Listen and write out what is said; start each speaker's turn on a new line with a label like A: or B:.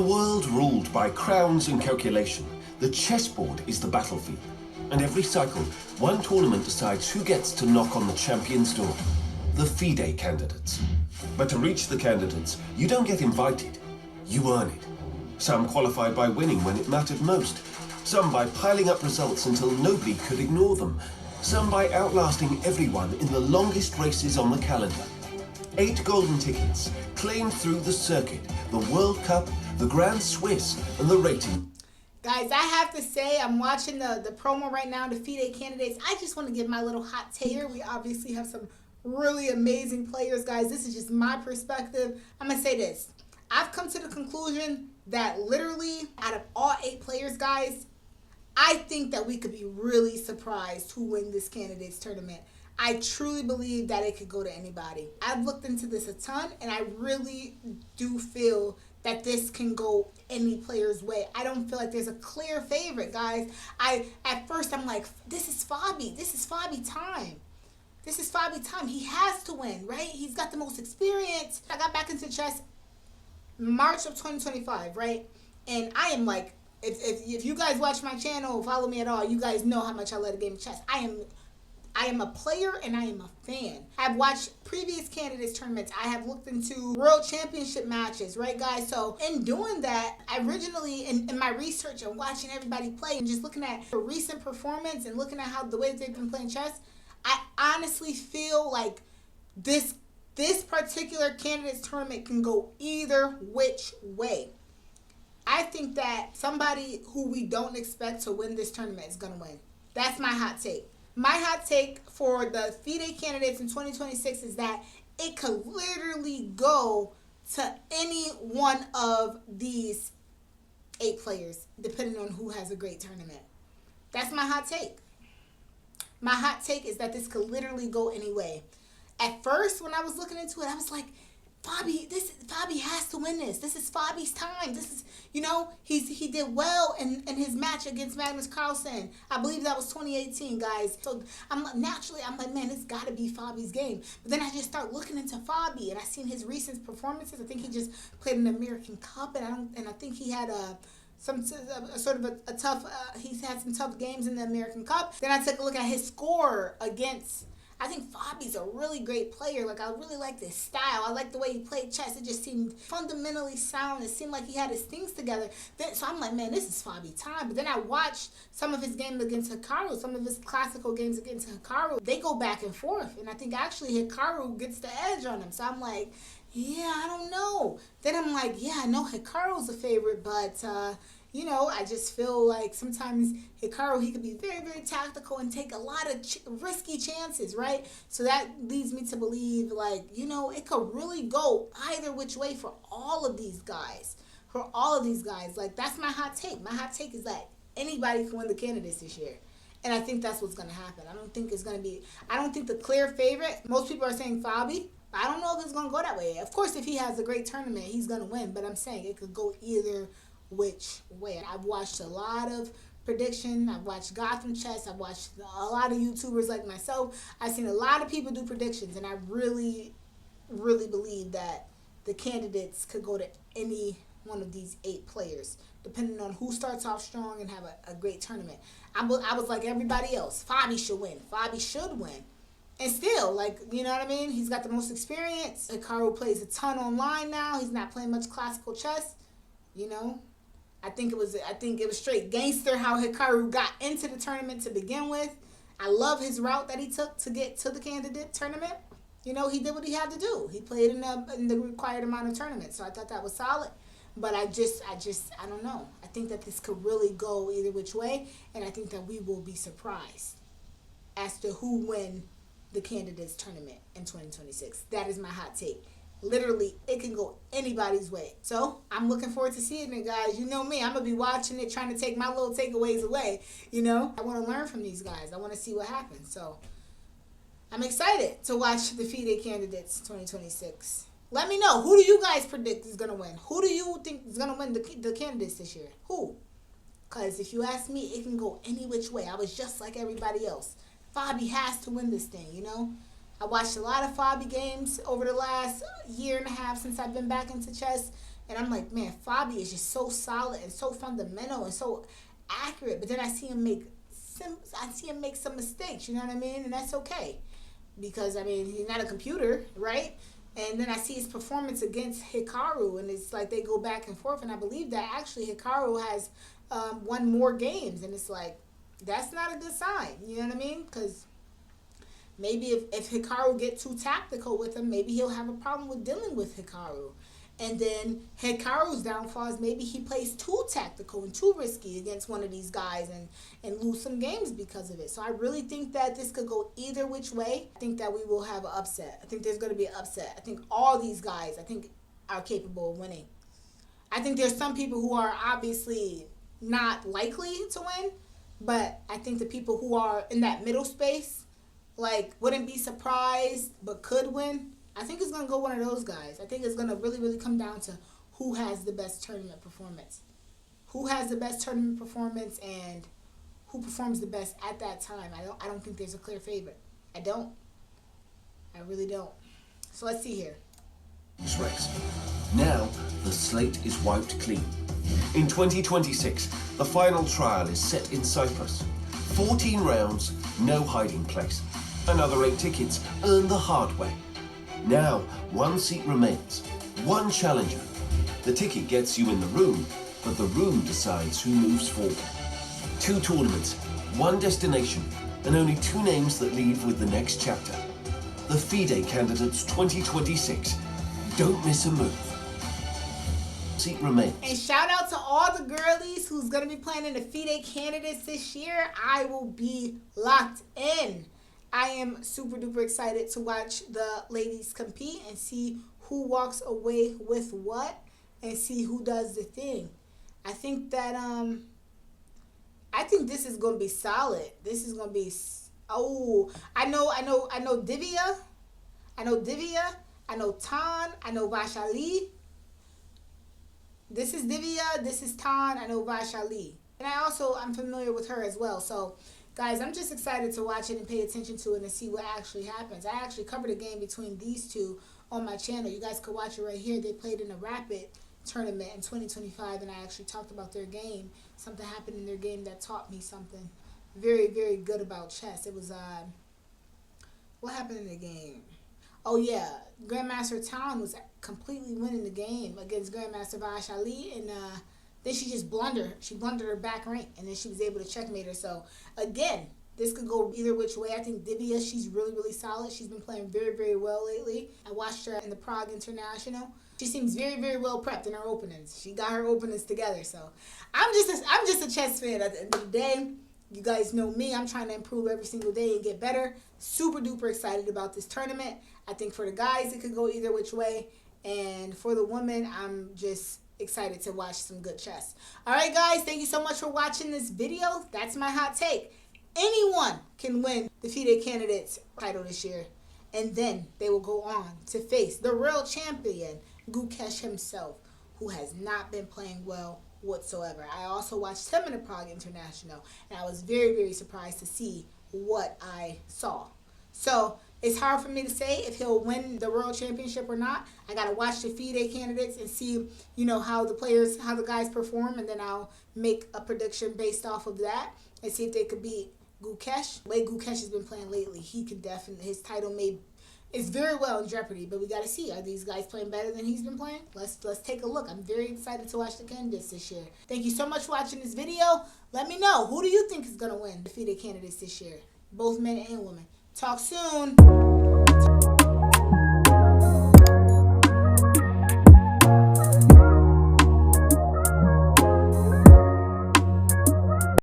A: a world ruled by crowns and calculation, the chessboard is the battlefield. And every cycle, one tournament decides who gets to knock on the champion's door. The FIDE candidates. But to reach the candidates, you don't get invited. You earn it. Some qualified by winning when it mattered most. Some by piling up results until nobody could ignore them. Some by outlasting everyone in the longest races on the calendar. 8 golden tickets, claimed through the circuit, the World Cup, the Grand Swiss, and the rating.
B: Guys, I have to say, I'm watching the promo right now, the FIDE candidates. I just want to give my little hot take here. We obviously have some really amazing players, guys. This is just my perspective. I'm going to say this. I've come to the conclusion that literally out of all 8 players, guys, I think that we could be really surprised who wins this candidates tournament. I truly believe that it could go to anybody. I've looked into this a ton, and I really do feel that this can go any player's way. I don't feel like there's a clear favorite, guys. At first, I'm like, this is Fabi. This is Fabi time. This is Fabi time. He has to win, right? He's got the most experience. I got back into chess March of 2025, right? And I am like, if you guys watch my channel, follow me at all, you guys know how much I love the game of chess. I am a player and I am a fan. I've watched previous candidates tournaments. I have looked into world championship matches, right, guys? So in doing that, I originally, in my research and watching everybody play and just looking at the recent performance and looking at how the way they've been playing chess, I honestly feel like this particular candidates tournament can go either which way. I think that somebody who we don't expect to win this tournament is going to win. That's my hot take. My hot take for the FIDE candidates in 2026 is that it could literally go to any one of these 8 players, depending on who has a great tournament. That's my hot take. My hot take is that this could literally go any way. At first, when I was looking into it, I was like, Fabi has to win this. This is Fabi's time. This is, he did well in his match against Magnus Carlsen. I believe that was 2018, guys. So I'm like, man, it's got to be Fabi's game. But then I just start looking into Fabi, and I seen his recent performances. I think he just played in the American Cup, and I think he had he's had some tough games in the American Cup. Then I took a look at his score against. I think Fabi's a really great player. Like, I really like this style. I like the way he played chess. It just seemed fundamentally sound. It seemed like he had his things together. So I'm like, man, this is Fabi time. But then I watched some of his games against Hikaru, some of his classical games against Hikaru. They go back and forth. And I think actually Hikaru gets the edge on him. So I'm like, yeah, I don't know. Then I'm like, yeah, I know Hikaru's a favorite, but I just feel like sometimes Hikaru, he could be very, very tactical and take a lot of risky chances, right? So that leads me to believe, like, it could really go either which way for all of these guys. Like, that's my hot take. My hot take is that anybody can win the candidates this year. And I think that's what's going to happen. I don't think the clear favorite, most people are saying Fabi. I don't know if it's going to go that way. Of course, if he has a great tournament, he's going to win. But I'm saying it could go either which way. I've watched a lot of prediction. I've watched Gotham Chess. I've watched a lot of YouTubers like myself. I've seen a lot of people do predictions, and I really, really believe that the candidates could go to any one of these 8 players, depending on who starts off strong and have a great tournament. I was like everybody else. Fabi should win. Fabi should win. And still, like, you know what I mean? He's got the most experience. Hikaru plays a ton online now. He's not playing much classical chess. I think it was straight gangster how Hikaru got into the tournament to begin with. I love his route that he took to get to the candidate tournament. He did what he had to do. He played in the required amount of tournaments. So I thought that was solid. But I don't know. I think that this could really go either which way. And I think that we will be surprised as to who win the candidates tournament in 2026. That is my hot take. Literally, it can go anybody's way. So, I'm looking forward to seeing it, guys. You know me. I'm going to be watching it, trying to take my little takeaways away. I want to learn from these guys. I want to see what happens. So, I'm excited to watch the FIDE candidates 2026. Let me know. Who do you guys predict is going to win? Who do you think is going to win the candidates this year? Who? Because if you ask me, it can go any which way. I was just like everybody else. Fabi has to win this thing, I watched a lot of Fabi games over the last year and a half since I've been back into chess, And I'm like, man, Fabi is just so solid and so fundamental and so accurate. But then I see him make some mistakes, you know what I mean? And that's okay. Because, I mean, he's not a computer, right? And then I see his performance against Hikaru, and it's like they go back and forth. And I believe that actually Hikaru has won more games. And it's like, that's not a good sign, you know what I mean? Because maybe if Hikaru gets too tactical with him, maybe he'll have a problem with dealing with Hikaru. And then Hikaru's downfall is maybe he plays too tactical and too risky against one of these guys and lose some games because of it. So I really think that this could go either which way. I think that we will have an upset. I think there's going to be an upset. I think all these guys, are capable of winning. I think there's some people who are obviously not likely to win, but I think the people who are in that middle space, like, wouldn't be surprised but could win, I think it's going to go one of those guys. I think it's going to really, really come down to who has the best tournament performance. Who has the best tournament performance and who performs the best at that time. I don't think there's a clear favorite. I don't. I really don't. So let's see here.
A: Race. Now, the slate is wiped clean. In 2026, the final trial is set in Cyprus. 14 rounds, no hiding place. Another 8 tickets earned the hard way. Now, 1 seat remains, 1 challenger. The ticket gets you in the room, but the room decides who moves forward. 2 tournaments, 1 destination, and only 2 names that leave with the next chapter. The FIDE Candidates 2026. Don't miss a move. Seat remains.
B: And shout out to all the girlies who's going to be playing in the FIDE Candidates this year. I will be locked in. I am super duper excited to watch the ladies compete and see who walks away with what and see who does the thing. I think that I think this is going to be solid. This is going to be I know Divya. I know Tan, I know Vaishali. This is Divya, this is Tan, I know Vaishali. And I'm familiar with her as well. So guys, I'm just excited to watch it and pay attention to it and see what actually happens. I actually covered a game between these two on my channel. You guys could watch it right here. They played in a Rapid tournament in 2025, and I actually talked about their game. Something happened in their game that taught me something very, very good about chess. It was, what happened in the game? Oh, yeah. Grandmaster Tan was completely winning the game against Grandmaster Vaishali, and then she just blundered. She blundered her back rank, and then she was able to checkmate her. So, again, this could go either which way. I think Divya, she's really, really solid. She's been playing very, very well lately. I watched her in the Prague International. She seems very, very well prepped in her openings. She got her openings together. So, I'm just a chess fan at the end of the day. You guys know me. I'm trying to improve every single day and get better. Super duper excited about this tournament. I think for the guys, it could go either which way. And for the women, I'm just excited to watch some good chess. All right, guys. Thank you so much for watching this video. That's my hot take. Anyone can win the FIDE Candidates title this year. And then they will go on to face the real champion, Gukesh himself, who has not been playing well whatsoever. I also watched him in the Prague International, and I was very, very surprised to see what I saw. So it's hard for me to say if he'll win the World Championship or not. I got to watch the FIDE Candidates and see, how the guys perform, and then I'll make a prediction based off of that and see if they could beat Gukesh. The way Gukesh has been playing lately, he could definitely, his title is very well in jeopardy, but we got to see, are these guys playing better than he's been playing? Let's take a look. I'm very excited to watch the candidates this year. Thank you so much for watching this video. Let me know, who do you think is going to win the FIDE Candidates this year? Both men and women. Talk soon.